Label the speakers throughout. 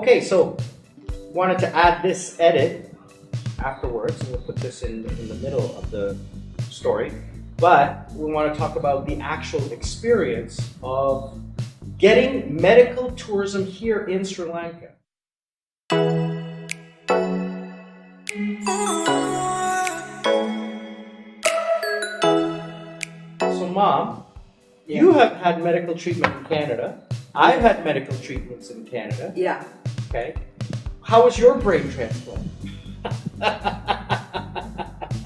Speaker 1: Okay, so wanted to add this edit afterwards, and we'll put this in the middle of the story. But we want to talk about the actual experience of getting medical tourism here in Sri Lanka. So, Mom, you have had medical treatment in Canada. I've had medical treatments in Canada.
Speaker 2: Yeah.
Speaker 1: Okay. How was your brain transplant?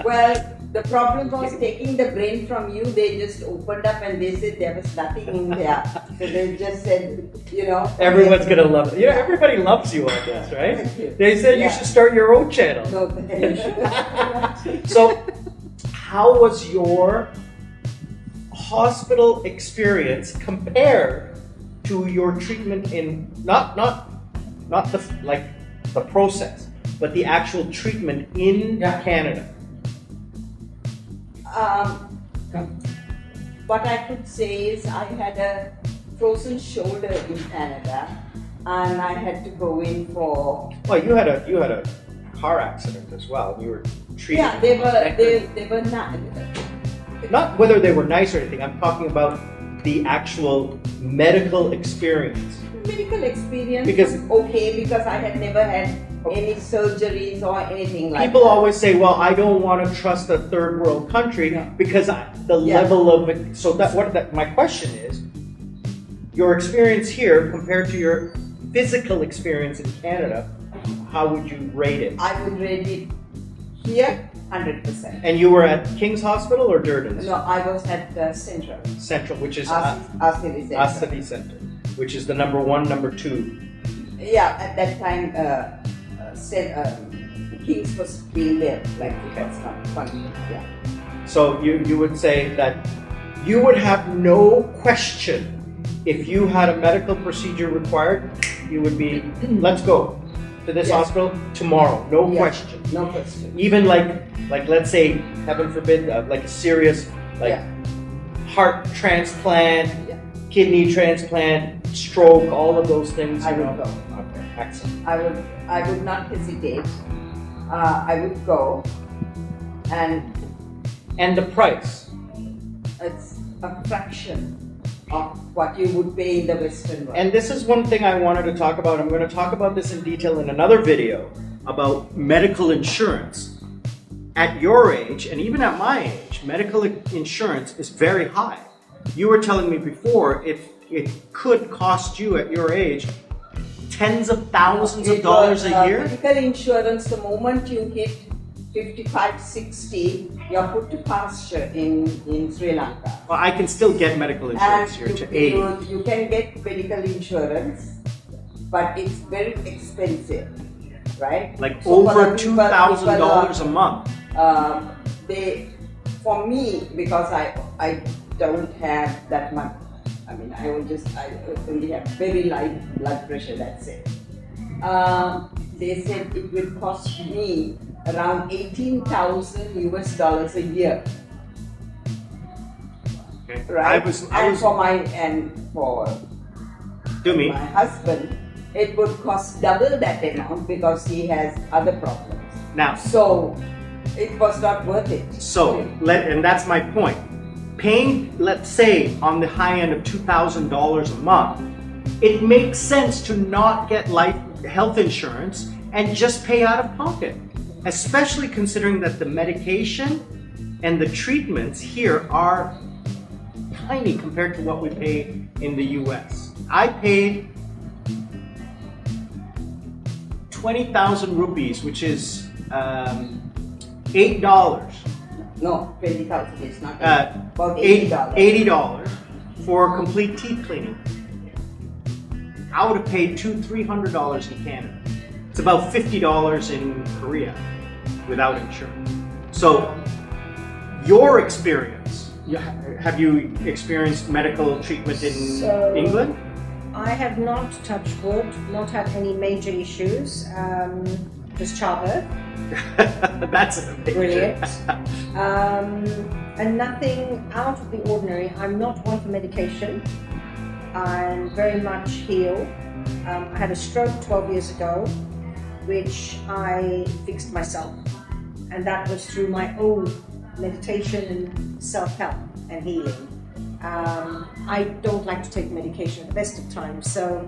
Speaker 2: Well, the problem was taking the brain from you. They just opened up and they said there was nothing in there. So they just said, you know.
Speaker 1: Everyone's going to love it. You know, everybody loves you on this, right?
Speaker 2: Thank you.
Speaker 1: They said you should start your own channel.
Speaker 2: No,
Speaker 1: So, how was your hospital experience compared to your treatment in not the process, but the actual treatment in Canada?
Speaker 2: What I could say is I had a frozen shoulder in Canada, and I had to go in for.
Speaker 1: Well, you had a car accident as well. You were treated.
Speaker 2: Yeah, they were not.
Speaker 1: Not whether they were nice or anything. I'm talking about the actual medical experience.
Speaker 2: Medical experience
Speaker 1: Because
Speaker 2: was okay because I had never had any surgeries or anything like
Speaker 1: people
Speaker 2: that.
Speaker 1: always say, "Well, I don't want to trust a third world country because the level of it." So my question is, your experience here compared to your physical experience in Canada, how would you rate it?
Speaker 2: I would rate it here 100%.
Speaker 1: And you were at King's Hospital or Durden's?
Speaker 2: No, I was at Central.
Speaker 1: Central, which is
Speaker 2: Asili Center.
Speaker 1: Asili Center, which is the number 1, number 2.
Speaker 2: Yeah, at that time, King's was being there, like it was not fun. Yeah.
Speaker 1: So you would say that you would have no question if you had a medical procedure required, you would be, let's go to this hospital tomorrow, no question.
Speaker 2: No question.
Speaker 1: Even like let's say, heaven forbid, like a serious heart transplant, kidney transplant, stroke, all of those things.
Speaker 2: I would go.
Speaker 1: Okay, excellent.
Speaker 2: I would not hesitate. I would go,
Speaker 1: And the price?
Speaker 2: it's a fraction of what you would pay in the Western world.
Speaker 1: And this is one thing I wanted to talk about. I'm going to talk about this in detail in another video about medical insurance. At your age, and even at my age, medical insurance is very high. You were telling me before, it could cost you at your age tens of thousands of dollars a year.
Speaker 2: Medical insurance, the moment you hit 55, 60, you're put to pasture in Sri Lanka.
Speaker 1: Well, I can still get medical insurance here to 80.
Speaker 2: You can get medical insurance, but it's very expensive, right?
Speaker 1: Like
Speaker 2: So
Speaker 1: over $2,000 a month.
Speaker 2: For me, because I don't have that much. I mean, I only have very light blood pressure. That's it. They said it will cost me around $18,000 a year.
Speaker 1: Okay.
Speaker 2: Right? For
Speaker 1: me.
Speaker 2: my husband, it would cost double that amount because he has other problems.
Speaker 1: Now,
Speaker 2: So it was not worth it.
Speaker 1: And that's my point. Paying, let's say, on the high end of $2,000 a month, it makes sense to not get health insurance and just pay out of pocket, especially considering that the medication and the treatments here are tiny compared to what we pay in the US. I paid 20,000 rupees, which is $8.
Speaker 2: No, 20,000 is not about $80.
Speaker 1: $80 for complete teeth cleaning. I would have paid $200-300 in Canada. It's about $50 in Korea without insurance. So, your experience, have you experienced medical treatment in England?
Speaker 3: I have not, touched wood, not had any major issues, just childbirth.
Speaker 1: That's a big
Speaker 3: Brilliant. And nothing out of the ordinary. I'm not one for medication. I'm very much healed. I had a stroke 12 years ago, which I fixed myself. And that was through my own meditation and self-help and healing. I don't like to take medication at the best of times. So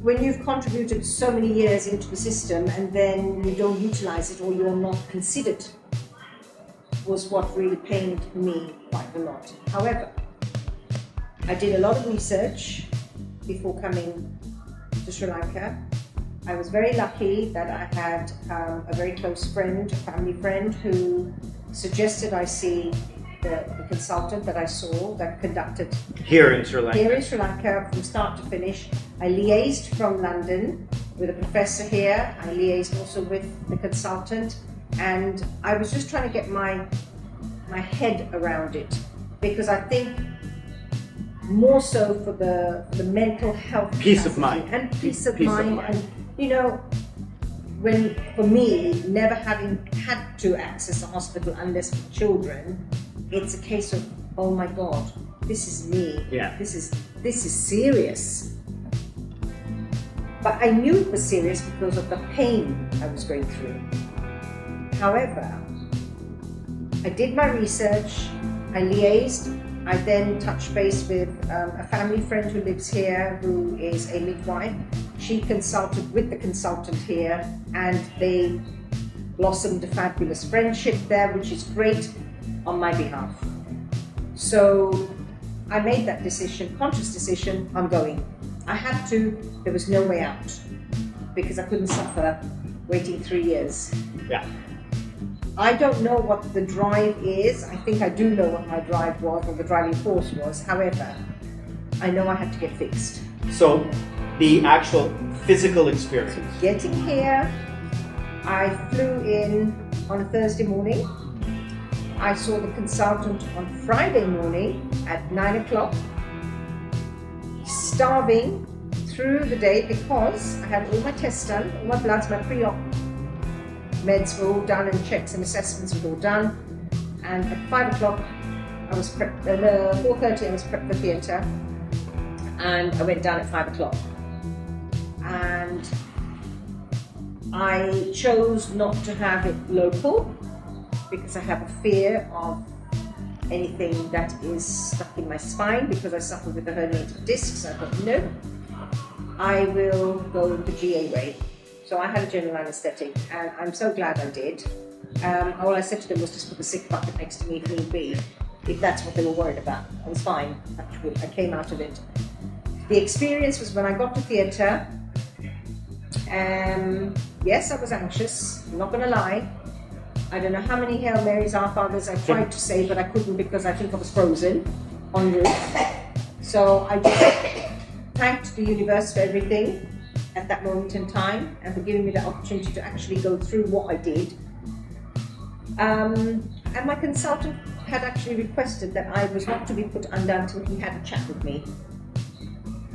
Speaker 3: when you've contributed so many years into the system and then you don't utilize it or you're not considered, was what really pained me quite a lot. However, I did a lot of research before coming to Sri Lanka. I was very lucky that I had a very close friend, a family friend, who suggested I see the consultant that I saw that conducted
Speaker 1: Here in Sri Lanka.
Speaker 3: Here in Sri Lanka from start to finish. I liaised from London with a professor here. I liaised also with the consultant, and I was just trying to get my head around it, because I think more so for the mental health
Speaker 1: Peace of mind.
Speaker 3: and peace of
Speaker 1: Peace of
Speaker 3: mind.
Speaker 1: mind.
Speaker 3: And you know, when for me, never having had to access a hospital unless for children, it's a case of, oh my God, this is me.
Speaker 1: Yeah.
Speaker 3: This is serious. But I knew it was serious because of the pain I was going through. However, I did my research, I liaised, I then touched base with a family friend who lives here, who is a midwife. She consulted with the consultant here, and they blossomed a fabulous friendship there, which is great on my behalf. So I made that decision, conscious decision, I'm going. I had to, there was no way out, because I couldn't suffer waiting 3 years.
Speaker 1: Yeah.
Speaker 3: I don't know what the drive is. I think I do know what my drive was, or the driving force was. However, I know I had to get fixed.
Speaker 1: So the actual physical experience.
Speaker 3: Getting here, I flew in on a Thursday morning. I saw the consultant on Friday morning at 9 o'clock, starving through the day because I had all my tests done, all my bloods, my pre-op meds were all done, and checks and assessments were all done. And at 5 o'clock, I was prepped, 4:30 I was prepped for theatre, and I went down at 5 o'clock. And I chose not to have it local because I have a fear of anything that is stuck in my spine, because I suffer with the herniated discs. I thought, no, I will go the GA way. So I had a general anaesthetic, and I'm so glad I did. All I said to them was just put the sick bucket next to me if need be, if that's what they were worried about. I was fine, actually. I came out of it. The experience was when I got to theatre. Yes, I was anxious, I'm not going to lie. I don't know how many Hail Marys, Our Fathers I tried to say, but I couldn't because I think I was frozen en route. So I just thanked the universe for everything at that moment in time, and for giving me the opportunity to actually go through what I did. And my consultant had actually requested that I was not to be put under until he had a chat with me.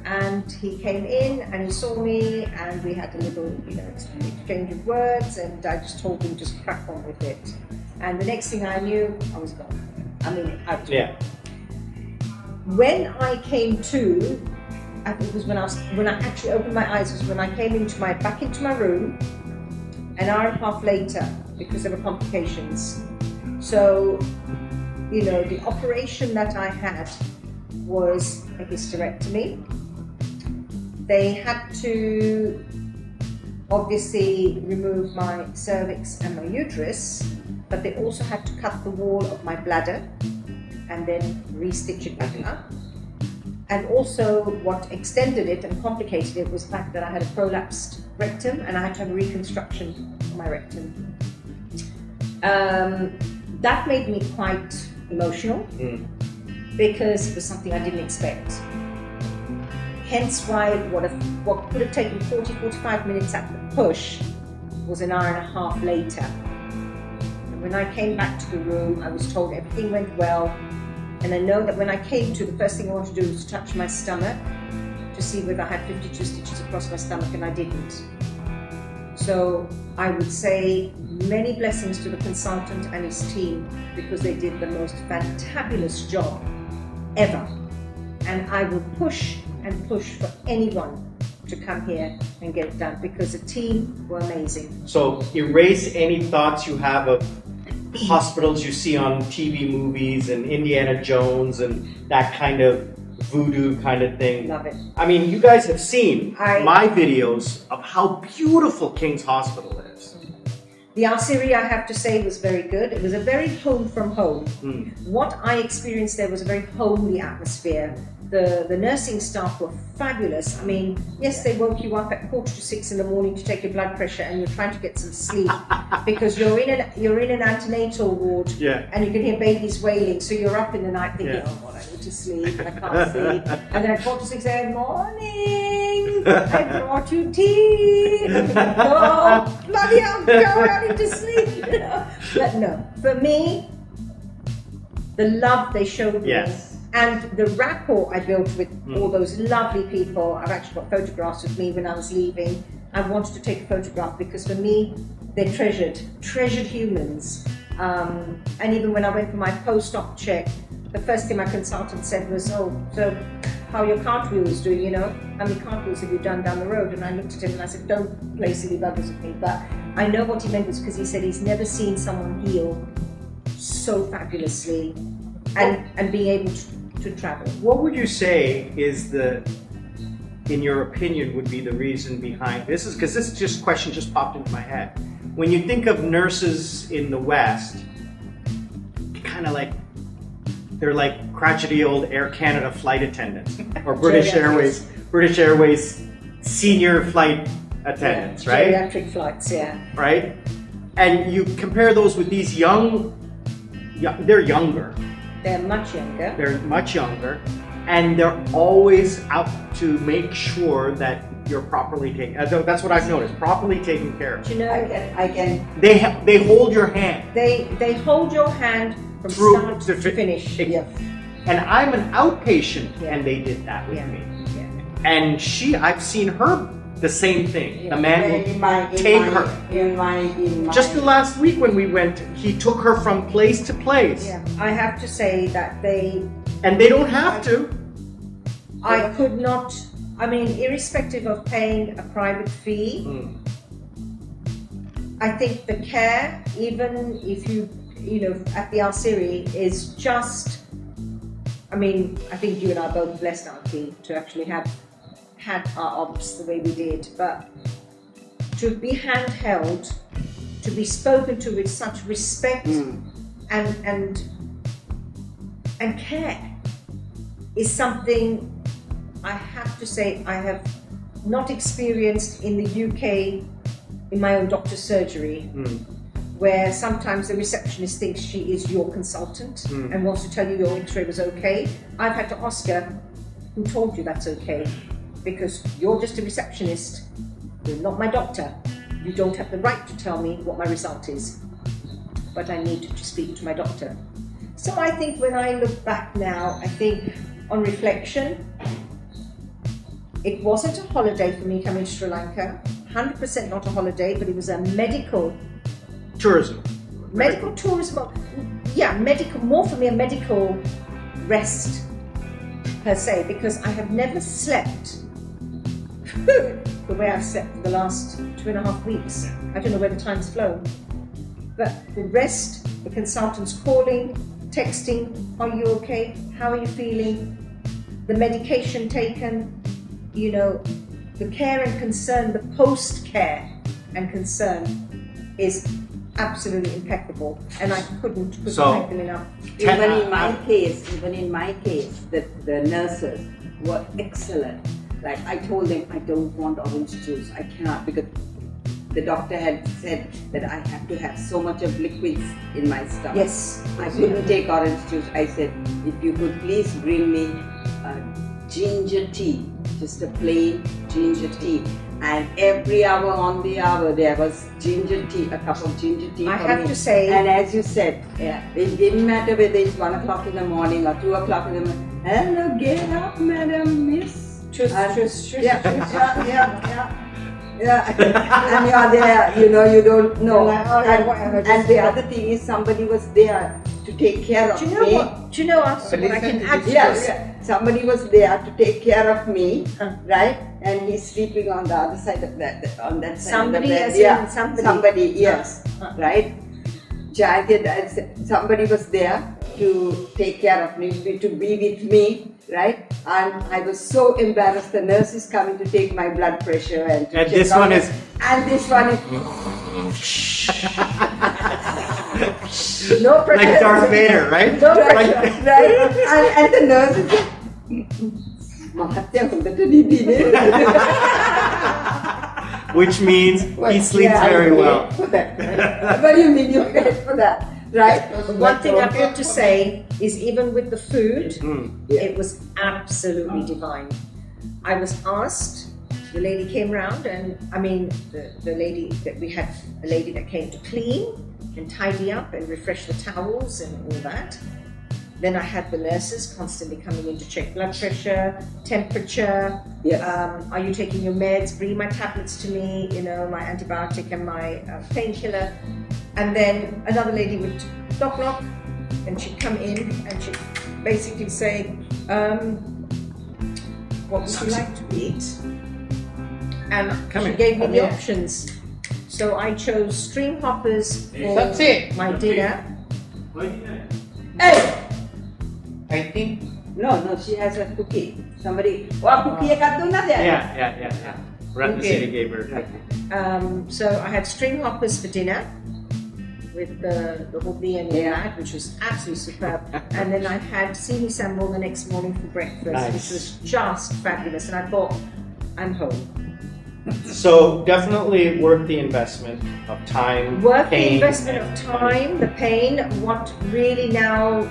Speaker 3: And he came in and he saw me, and we had a little, exchange of words, and I just told him just crack on with it. And the next thing I knew, I was gone. I mean, I was gone. When I came to, I think it was when I actually opened my eyes, was when I came back into my room an hour and a half later, because there were complications. So, the operation that I had was a hysterectomy. They had to obviously remove my cervix and my uterus, but they also had to cut the wall of my bladder and then re-stitch it back up. And also what extended it and complicated it was the fact that I had a prolapsed rectum, and I had to have a reconstruction of my rectum. That made me quite emotional because it was something I didn't expect. Hence why what could have taken 40-45 minutes at the push was an hour and a half later. And when I came back to the room, I was told everything went well. And I know that when I came to, the first thing I wanted to do was touch my stomach to see whether I had 52 stitches across my stomach, and I didn't. So I would say many blessings to the consultant and his team, because they did the most fantabulous job ever. and I will push and push for anyone to come here and get it done because the team were amazing.
Speaker 1: So erase any thoughts you have of hospitals you see on TV movies and Indiana Jones and that kind of voodoo kind of thing.
Speaker 3: Love it.
Speaker 1: I mean, you guys have seen my videos of how beautiful King's Hospital is.
Speaker 3: The Al-Siri, I have to say, was very good. It was a very home from home. What I experienced there was a very homely atmosphere. The nursing staff were fabulous. I mean, yes, they woke you up at 5:45 in the morning to take your blood pressure, and you're trying to get some sleep because you're in an antenatal ward, and you can hear babies wailing. So you're up in the night thinking, "Oh God, I need to sleep. I can't sleep." And then at 5:45, "Good morning. I brought you tea." And you go, "Oh, bloody hell, go out into sleep." But no, for me, the love they showed me. And the rapport I built with all those lovely people. I've actually got photographs with me when I was leaving. I wanted to take a photograph because for me, they're treasured humans. And even when I went for my post-op check, the first thing my consultant said was, "Oh, so how are your cartwheels doing, you know? How many cartwheels have you done down the road?" And I looked at him and I said, "Don't play silly buggers with me." But I know what he meant was because he said he's never seen someone heal so fabulously and being able to travel.
Speaker 1: What would you say is in your opinion, would be the reason behind this? Is because this question just popped into my head. When you think of nurses in the West, kind of like they're like crotchety old Air Canada flight attendants or British Airways senior flight attendants, right?
Speaker 3: Geriatric flights,
Speaker 1: right. And you compare those with these they're younger.
Speaker 3: They're much younger.
Speaker 1: They're much younger, and they're always out to make sure that you're properly taken. That's what I've noticed. Properly taken care of.
Speaker 3: Do you know?
Speaker 2: I can.
Speaker 1: They hold your hand.
Speaker 3: They hold your hand from start to finish.
Speaker 1: And I'm an outpatient, and they did that with me. And I've seen her the same thing. The man will take her. Just the last week when we went, he took her from place to place.
Speaker 3: I have to say that
Speaker 1: and they don't have to.
Speaker 3: I could not. I mean, irrespective of paying a private fee, I think the care, even if you know, at the Al-Siri, is just. I mean, I think you and I are both blessed, Auntie, to actually have had our ops the way we did, but to be handheld, to be spoken to with such respect and care is something I have to say I have not experienced in the UK in my own doctor's surgery, where sometimes the receptionist thinks she is your consultant and wants to tell you your x-ray was okay. I've had to ask her, who told you that's okay? Because you're just a receptionist, you're not my doctor. You don't have the right to tell me what my result is. But I need to speak to my doctor. So I think when I look back now, I think on reflection, it wasn't a holiday for me coming to Sri Lanka. 100% not a holiday, but it was a medical
Speaker 1: tourism.
Speaker 3: Medical tourism, yeah, more for me a medical rest per se, because I have never slept the way I've slept for the last 2.5 weeks. I don't know where the time's flown. But the rest, the consultants calling, texting, are you okay? How are you feeling? The medication taken, you know, the care and concern, the post-care and concern is absolutely impeccable, and I couldn't thank them enough.
Speaker 2: Even in my case, the nurses were excellent. Like I told them, I don't want orange juice. I cannot, because the doctor had said that I have to have so much of liquids in my stomach.
Speaker 3: Yes.
Speaker 2: I couldn't take orange juice. I said, if you could please bring me ginger tea, just a plain ginger tea. And every hour on the hour there was ginger tea, a cup of ginger tea
Speaker 3: I
Speaker 2: for
Speaker 3: have
Speaker 2: me.
Speaker 3: to say,
Speaker 2: and as you said, it didn't matter whether it's 1 o'clock in the morning or 2 o'clock in the morning. Hello, get up, madam, miss.
Speaker 3: Shush.
Speaker 2: Yeah. And you're there, you know, you don't know.
Speaker 3: Like, okay, whatever,
Speaker 2: and the other thing is, somebody was there to to take care of
Speaker 3: Do you know
Speaker 2: me.
Speaker 3: what? Do you know what I can add to this?
Speaker 2: Somebody was there to take care of me,
Speaker 3: Uh.
Speaker 2: right? And he's sleeping on the other side of that, on that side
Speaker 3: Somebody,
Speaker 2: of the
Speaker 3: as
Speaker 2: bed.
Speaker 3: in somebody.
Speaker 2: Somebody, yes,
Speaker 3: Uh.
Speaker 2: right? Somebody was there to take care of me, to be with me, right? And I was so embarrassed. The nurse is coming to take my blood pressure and to
Speaker 1: And
Speaker 2: check
Speaker 1: this
Speaker 2: on
Speaker 1: one
Speaker 2: it.
Speaker 1: is-
Speaker 2: And this one is
Speaker 3: No pressure.
Speaker 1: Like Darth Vader, right?
Speaker 3: No
Speaker 2: right,
Speaker 3: pressure.
Speaker 2: right. And the nurse is "Mahatya hondata didine."
Speaker 1: Which means he sleeps
Speaker 2: Yeah,
Speaker 1: very
Speaker 2: I paid
Speaker 1: well.
Speaker 2: for that. What do you mean you paid for that? Right?
Speaker 3: One thing I've got to say is even with the food,
Speaker 1: Mm.
Speaker 3: it was absolutely divine. I was asked, the lady came round and the lady that we had, a lady that came to clean and tidy up and refresh the towels and all that. Then I had the nurses constantly coming in to check blood pressure, temperature.
Speaker 2: Yes.
Speaker 3: Are you taking your meds? Bring my tablets to me, my antibiotic and my painkiller. And then another lady would knock, and she'd come in and she'd basically say, what would you like to eat? And
Speaker 1: Come
Speaker 3: she
Speaker 1: in,
Speaker 3: gave me
Speaker 1: come
Speaker 3: the
Speaker 1: in.
Speaker 3: options. So I chose string hoppers for
Speaker 4: That's it.
Speaker 3: my dinner.
Speaker 2: Hey!
Speaker 4: I think
Speaker 2: No, she has a cookie. Somebody, cookie ekak dunnada?
Speaker 1: Yeah. Ratna
Speaker 3: Okay.
Speaker 1: City gave her.
Speaker 3: So I had string hoppers for dinner with the hobi and all
Speaker 2: Yeah.
Speaker 3: that, which was absolutely superb. And then I had sini sambal the next morning for breakfast,
Speaker 1: Nice.
Speaker 3: which was just fabulous. And I thought, I'm home.
Speaker 1: So definitely worth the investment of time,
Speaker 3: Worth the
Speaker 1: pain,
Speaker 3: investment
Speaker 1: and
Speaker 3: of time, the pain. What really now?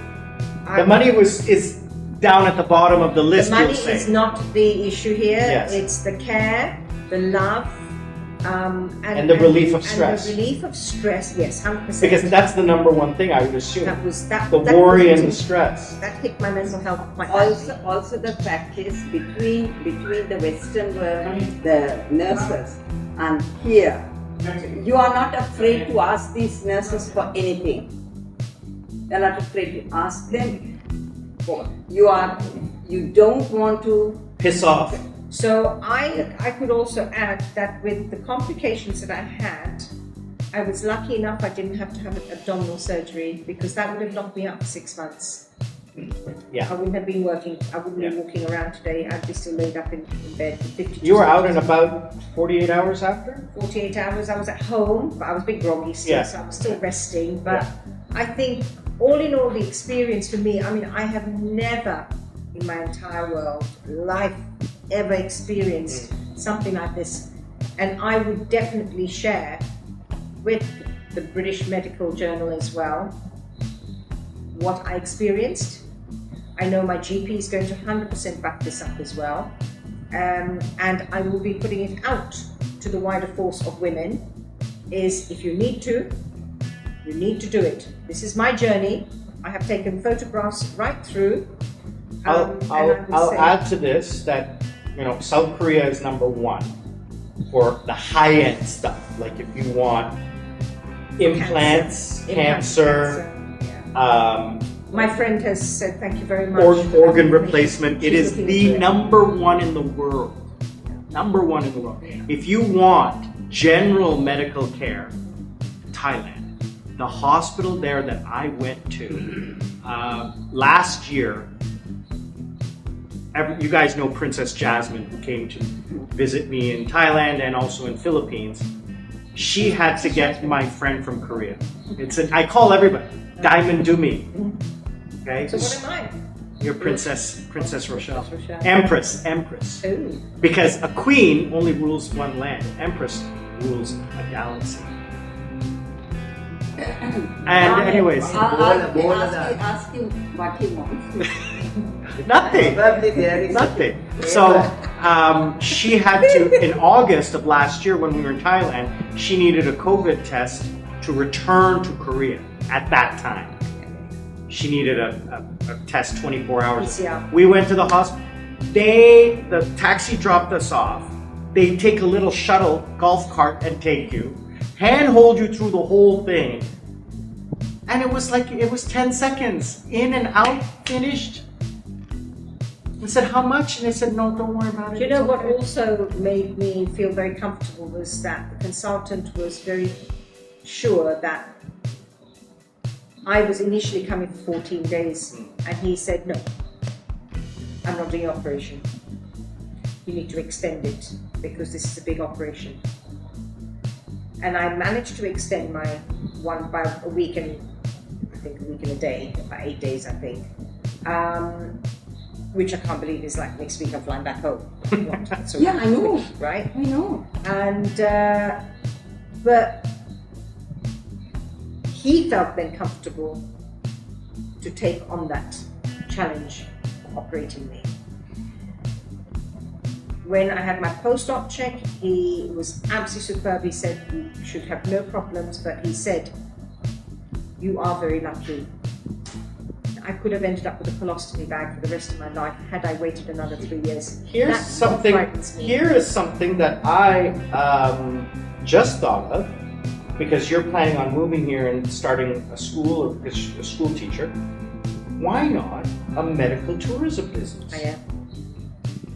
Speaker 1: money. The money is down at the bottom of the list.
Speaker 3: The money
Speaker 1: you'll say.
Speaker 3: is not the issue here.
Speaker 1: Yes.
Speaker 3: It's the care, the love,
Speaker 1: And the relief of stress.
Speaker 3: And the relief of stress, yes, 100%.
Speaker 1: Because that's the number one thing I would assume.
Speaker 3: that was that.
Speaker 1: The
Speaker 3: that
Speaker 1: worry
Speaker 3: was-
Speaker 1: and the stress.
Speaker 3: That hit my mental health quite badly.
Speaker 2: Also the fact is between the Western world, the nurses, and here, you are not afraid to ask these nurses for anything. You're not afraid to ask them. You don't want to.
Speaker 1: Piss off.
Speaker 3: So I could also add that with the complications that I had, I was lucky enough I didn't have to have an abdominal surgery because that would have knocked me up for 6 months.
Speaker 1: Yeah.
Speaker 3: I wouldn't have been working. I wouldn't be
Speaker 1: Yeah.
Speaker 3: walking around today. I'd be still laid up in bed for 52
Speaker 1: You were out in
Speaker 3: hours.
Speaker 1: about 48 hours after?
Speaker 3: 48 hours. I was at home, but I was a bit groggy still,
Speaker 1: Yeah.
Speaker 3: so I was still resting. But I think all in all, the experience for me, I have never in my entire life ever experienced something like this. And I would definitely share with the British Medical Journal as well what I experienced. I know my GP is going to 100% back this up as well. And I will be putting it out to the wider force of women, is if you need to do it. This is my journey. I have taken photographs right through.
Speaker 1: I'll add to this that South Korea is number one for the high-end stuff. Like if you want implants, cancer,
Speaker 3: my friend has said thank you very much.
Speaker 1: organ replacement. It
Speaker 3: She's
Speaker 1: is
Speaker 3: looking
Speaker 1: the
Speaker 3: into it.
Speaker 1: number one in the world. Number one in the world. If you want general medical care, Thailand. The hospital there that I went to last year, you guys know Princess Jasmine, who came to visit me in Thailand and also in Philippines. She had to get my friend from Korea. I call everybody Diamond Dumi. Okay,
Speaker 3: So what am I?
Speaker 1: you're Princess Rochelle.
Speaker 3: Rochelle.
Speaker 1: Empress.
Speaker 3: Oh.
Speaker 1: Because a queen only rules one land. Empress rules a galaxy. And anyways,
Speaker 2: Ask him what he wants.
Speaker 1: nothing. Nothing. So she had to, in August of last year when we were in Thailand, she needed a COVID test to return to Korea at that time. She needed a test 24 hours.
Speaker 3: PCR.
Speaker 1: We went to the hospital. The taxi dropped us off. They take a little shuttle golf cart and take you, handhold you through the whole thing. And it was like, it was 10 seconds, in and out, finished. I said, how much? And they said, no, don't worry about it.
Speaker 3: Do you know
Speaker 1: it's
Speaker 3: what
Speaker 1: okay."
Speaker 3: also made me feel very comfortable was that the consultant was very sure that I was initially coming for 14 days, and he said, no, I'm not doing an operation. You need to extend it because this is a big operation. And I managed to extend my one by a week and I think a week and a day, about 8 days, I think. Which I can't believe is like next week I'm flying back home. So
Speaker 2: Yeah, I know.
Speaker 3: quick, right?
Speaker 2: I know.
Speaker 3: And but he felt then comfortable to take on that challenge of operating me. When I had my post-op check, he was absolutely superb. He said you should have no problems, but he said you are very lucky. I could have ended up with a colostomy bag for the rest of my life had I waited another 3 years.
Speaker 1: Here's
Speaker 3: That's what
Speaker 1: something.
Speaker 3: frightens me.
Speaker 1: Here is something that I just thought of, because you're planning on moving here and starting a school or because you're a school teacher. Why not a medical tourism business?
Speaker 3: I am.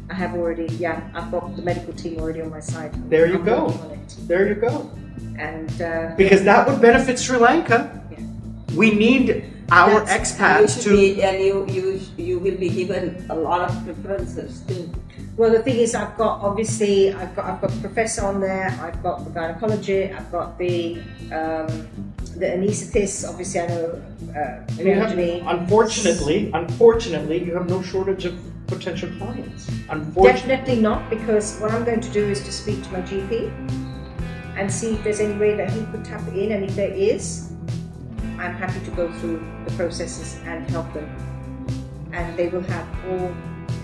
Speaker 3: I have already, I've got the medical team already on my side.
Speaker 1: There you
Speaker 3: I'm
Speaker 1: go.
Speaker 3: working on it.
Speaker 1: There you go.
Speaker 3: And
Speaker 1: Because that would benefit Sri Lanka.
Speaker 3: Yeah.
Speaker 1: We need our expats to.
Speaker 2: You will be given a lot of preferences too.
Speaker 3: well, the thing is, I've got the professor on there. I've got the gynecology. I've got the anaesthetist. Obviously, I know.
Speaker 1: And you have, unfortunately, you have no shortage of potential clients. Unfortunately.
Speaker 3: Definitely not, because what I'm going to do is to speak to my GP and see if there's any way that he could tap in, and if there is, I'm happy to go through the processes and help them, and they will have all.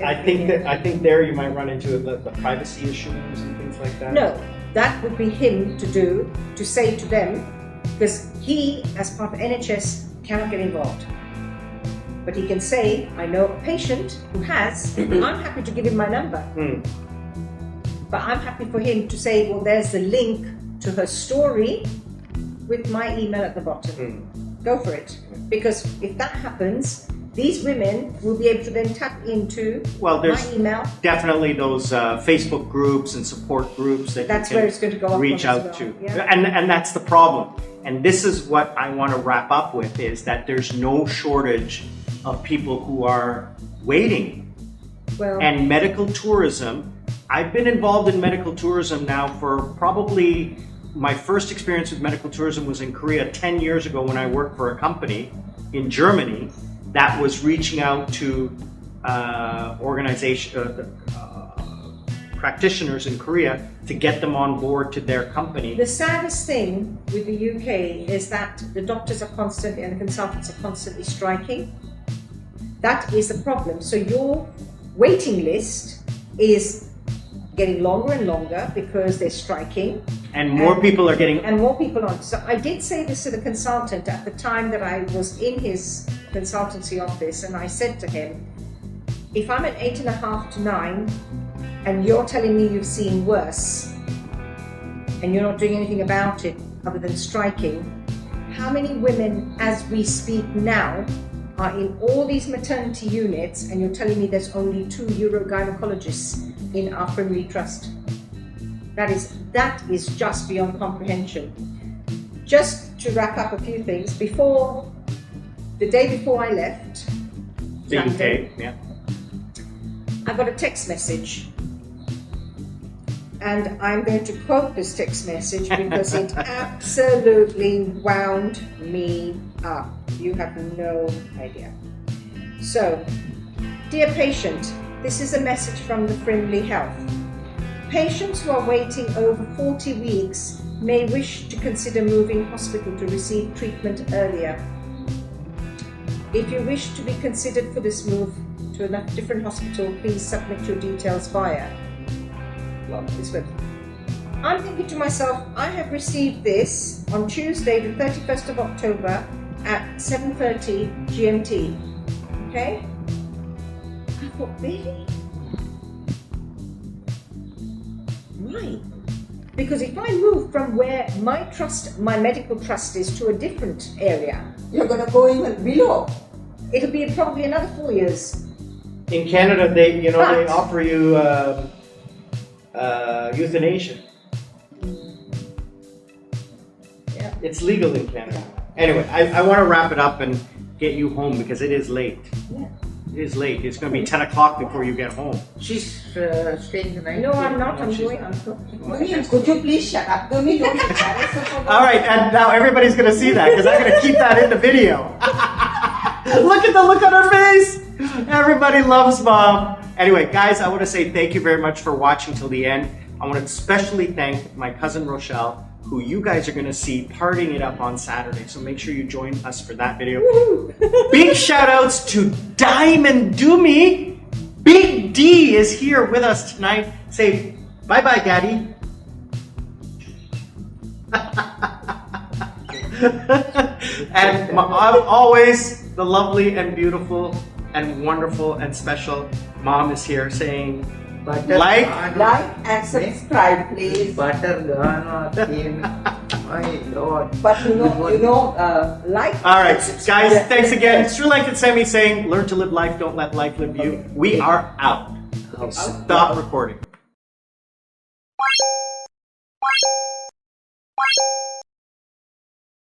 Speaker 1: I think there you might run into the privacy issues and things like that.
Speaker 3: No, that would be him to do, to say to them, because he, as part of NHS, cannot get involved. But he can say, I know a patient who has, I'm happy to give him my number. But I'm happy for him to say, well, there's the link to her story with my email at the bottom. Go for it. Because if that happens, these women will be able to then tap into
Speaker 1: there's
Speaker 3: my email.
Speaker 1: definitely those Facebook groups and support groups that
Speaker 3: That's
Speaker 1: you can
Speaker 3: where it's going to go up
Speaker 1: reach
Speaker 3: on as
Speaker 1: out
Speaker 3: well.
Speaker 1: to.
Speaker 3: Yeah.
Speaker 1: And that's the problem. And this is what I want to wrap up with, is that there's no shortage of people who are waiting.
Speaker 3: Well,
Speaker 1: And medical tourism, I've been involved in medical tourism now for probably, my first experience with medical tourism was in Korea 10 years ago when I worked for a company in Germany that was reaching out to practitioners in Korea to get them on board to their company.
Speaker 3: the saddest thing with the UK is that the doctors are constantly and the consultants are constantly striking. That is the problem. So your waiting list is getting longer and longer because they're striking.
Speaker 1: And more people are getting.
Speaker 3: And more people on. So I did say this to the consultant at the time that I was in his consultancy office, and I said to him, if I'm at 8.5 to 9 and you're telling me you've seen worse and you're not doing anything about it other than striking, how many women as we speak now are in all these maternity units and you're telling me there's only 2 urogynecologists in our Friendly Trust? That is just beyond comprehension. Just to wrap up a few things, the day before I left
Speaker 1: The
Speaker 3: London,
Speaker 1: UK, yeah.
Speaker 3: I got a text message. And I'm going to quote this text message because it absolutely wound me up. You have no idea. So, dear patient, this is a message from the Friendly Health. Patients who are waiting over 40 weeks may wish to consider moving hospital to receive treatment earlier. If you wish to be considered for this move to a different hospital, please submit your details via this web. I'm thinking to myself, I have received this on Tuesday, the 31st of October at 7:30 GMT. Okay? I thought, really? Right. Because if I move from where my medical trust is to a different area,
Speaker 2: You're gonna go even below.
Speaker 3: It'll be probably another 4 years.
Speaker 1: In Canada, they they
Speaker 3: But-
Speaker 1: offer you euthanasia.
Speaker 3: Yeah.
Speaker 1: It's legal in Canada. Anyway, I want to wrap it up and get you home because it is late.
Speaker 3: Yeah.
Speaker 1: It is late. It's going to be 10 o'clock before you get home.
Speaker 4: She's staying the night.
Speaker 3: No, I'm not. I'm
Speaker 1: she's
Speaker 3: going.
Speaker 1: not.
Speaker 3: I'm going.
Speaker 2: Gumi, could you please shut up? Gumi, don't embarrass us.
Speaker 1: All right, and now everybody's going to see that because I'm going to keep that in the video. Look at the look on her face. Everybody loves Mom. Anyway, guys, I want to say thank you very much for watching till the end. I want to especially thank my cousin Rochelle, who you guys are going to see partying it up on Saturday. So make sure you join us for that video. Big shout outs to Diamond Doomy. Big D is here with us tonight. Say bye-bye, Daddy. And always the lovely and beautiful and wonderful and special Mom is here saying,
Speaker 4: Butter
Speaker 1: Like-
Speaker 4: gone.
Speaker 2: Like and subscribe, please.
Speaker 4: Butter gone in. My Lord.
Speaker 2: But like.
Speaker 1: all right, guys, thanks again. Sri Lankan Sammi saying, learn to live life, don't let life live you. We are out. Stop recording.